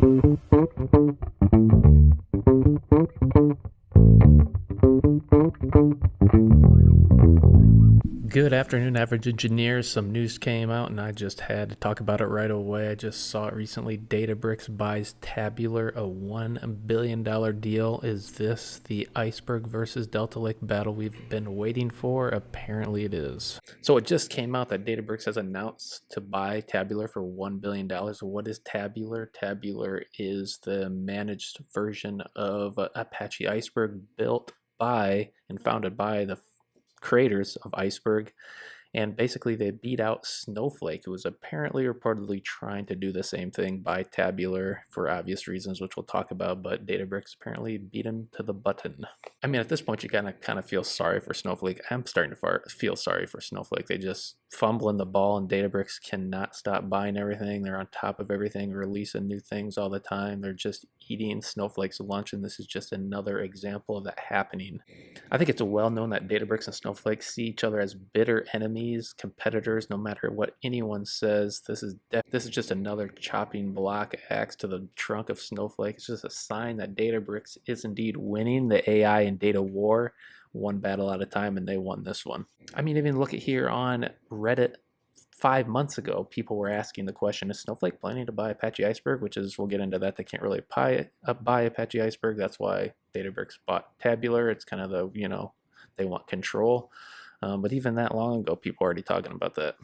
Good afternoon, average engineers. Some news came out and I just had to talk about it right away. I just saw it recently. Databricks buys Tabular, a $1 billion deal. Is this the Iceberg versus Delta Lake battle we've been waiting for? Apparently it is. So it just came out that Databricks has announced to buy Tabular for $1 billion. What is Tabular? Tabular is the managed version of Apache Iceberg built by and founded by the creators of Iceberg, and basically they beat out Snowflake, who was apparently reportedly trying to do the same thing by Tabular for obvious reasons, which we'll talk about, but Databricks apparently beat him to the button. I mean, at this point, you kind of feel sorry for Snowflake. I'm starting to feel sorry for Snowflake. They just fumbling the ball, and Databricks cannot stop buying everything. They're on top of everything, releasing new things all the time. They're just eating Snowflake's lunch, and this is just another example of that happening. I think it's well known that Databricks and Snowflake see each other as bitter enemies, competitors, no matter what anyone says. This is just another chopping block axe to the trunk of Snowflake. It's just a sign that Databricks is indeed winning the AI and data war, one battle at a time, and they won this one. I mean, even look at here on Reddit 5 months ago, people were asking the question, is Snowflake planning to buy Apache Iceberg? Which is, we'll get into that. They can't really buy Apache Iceberg. That's why Databricks bought Tabular. It's kind of the, they want control. But even that long ago, people were already talking about that.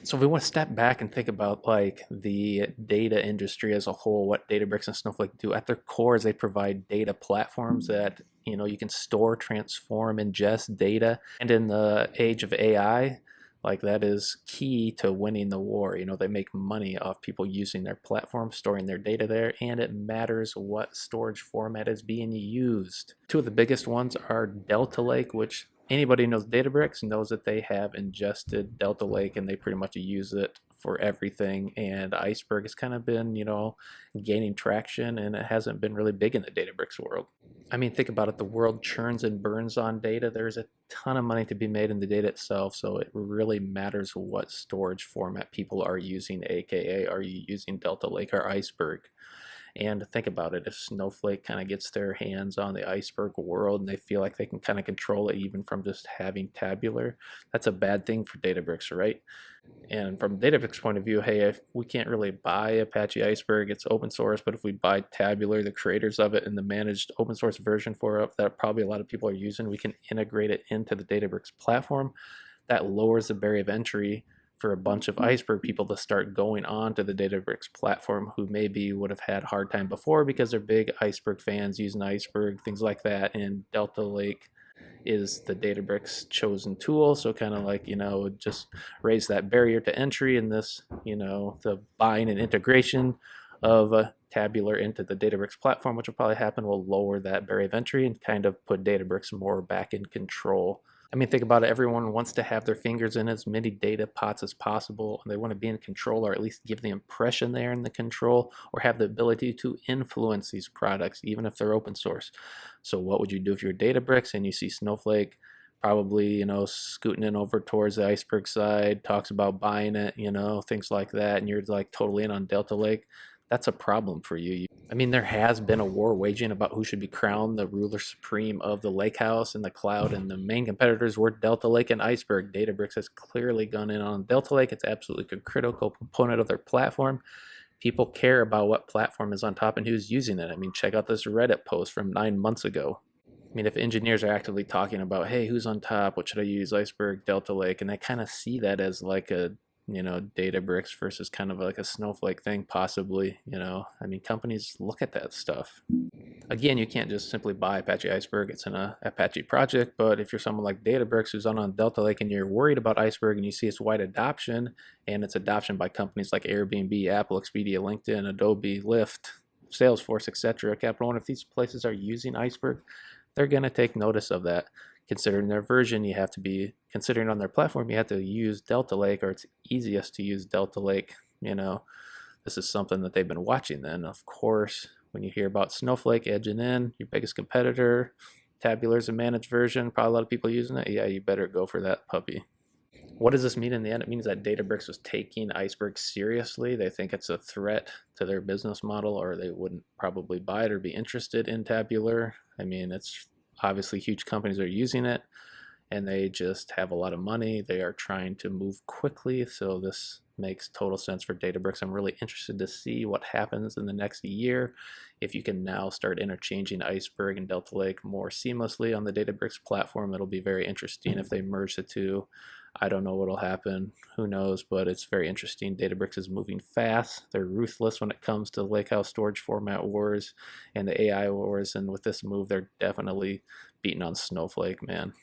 So if we want to step back and think about like the data industry as a whole, what Databricks and Snowflake do at their core is they provide data platforms that, you can store, transform, ingest data. And in the age of AI, like that is key to winning the war. They make money off people using their platform, storing their data there, and it matters what storage format is being used. Two of the biggest ones are Delta Lake, which anybody who knows Databricks knows that they have ingested Delta Lake and they pretty much use it for everything. And Iceberg has kind of been, gaining traction, and it hasn't been really big in the Databricks world. I mean, think about it. The world churns and burns on data. There's a ton of money to be made in the data itself, so it really matters what storage format people are using, aka are you using Delta Lake or Iceberg? And think about it, if Snowflake kind of gets their hands on the Iceberg world and they feel like they can kind of control it even from just having Tabular, that's a bad thing for Databricks, right? And from Databricks' point of view, hey, if we can't really buy Apache Iceberg, it's open source, but if we buy Tabular, the creators of it, and the managed open source version for it that probably a lot of people are using, we can integrate it into the Databricks platform. That lowers the barrier of entry for a bunch of Iceberg people to start going on to the Databricks platform who maybe would have had a hard time before because they're big Iceberg fans using Iceberg, things like that. And Delta Lake is the Databricks chosen tool. So kind of like, just raise that barrier to entry, and this, the buying and integration of Tabular into the Databricks platform, which will probably happen, will lower that barrier of entry and kind of put Databricks more back in control. I mean, think about it. Everyone wants to have their fingers in as many data pots as possible, and they want to be in control, or at least give the impression they're in the control, or have the ability to influence these products, even if they're open source. So what would you do if you're Databricks and you see Snowflake probably, scooting in over towards the Iceberg side, talks about buying it, things like that, and you're like totally in on Delta Lake? That's a problem for you. I mean, there has been a war waging about who should be crowned the ruler supreme of the lake house and the cloud, and the main competitors were Delta Lake and Iceberg. Databricks has clearly gone in on Delta Lake. It's absolutely a critical component of their platform. People care about what platform is on top and who's using it. I mean, check out this Reddit post from 9 months ago. I mean, if engineers are actively talking about, hey, who's on top? What should I use? Iceberg, Delta Lake? And they kind of see that as like a Databricks versus kind of like a Snowflake thing, possibly. I mean, companies look at that stuff. Again, you can't just simply buy Apache Iceberg. It's in a Apache project, but if you're someone like Databricks who's on Delta Lake and you're worried about Iceberg and you see its wide adoption, and its adoption by companies like Airbnb, Apple, Expedia, LinkedIn, Adobe, Lyft, Salesforce, etc., Capital One, if these places are using Iceberg, they're going to take notice of that. Considering their version, you have to be considering on their platform, you have to use Delta Lake, or it's easiest to use Delta Lake. This is something that they've been watching. Then, of course, when you hear about Snowflake edging in, your biggest competitor, Tabular's a managed version, probably a lot of people using it. Yeah, you better go for that puppy. What does this mean in the end? It means that Databricks was taking Iceberg seriously. They think it's a threat to their business model, or they wouldn't probably buy it or be interested in Tabular. I mean, it's obviously huge companies are using it and they just have a lot of money. They are trying to move quickly, so this makes total sense for Databricks. I'm really interested to see what happens in the next year. If you can now start interchanging Iceberg and Delta Lake more seamlessly on the Databricks platform, it'll be very interesting if they merge the two. I don't know what'll happen. Who knows? But it's very interesting. Databricks is moving fast. They're ruthless when it comes to lakehouse storage format wars and the AI wars. And with this move, they're definitely beating on Snowflake, man.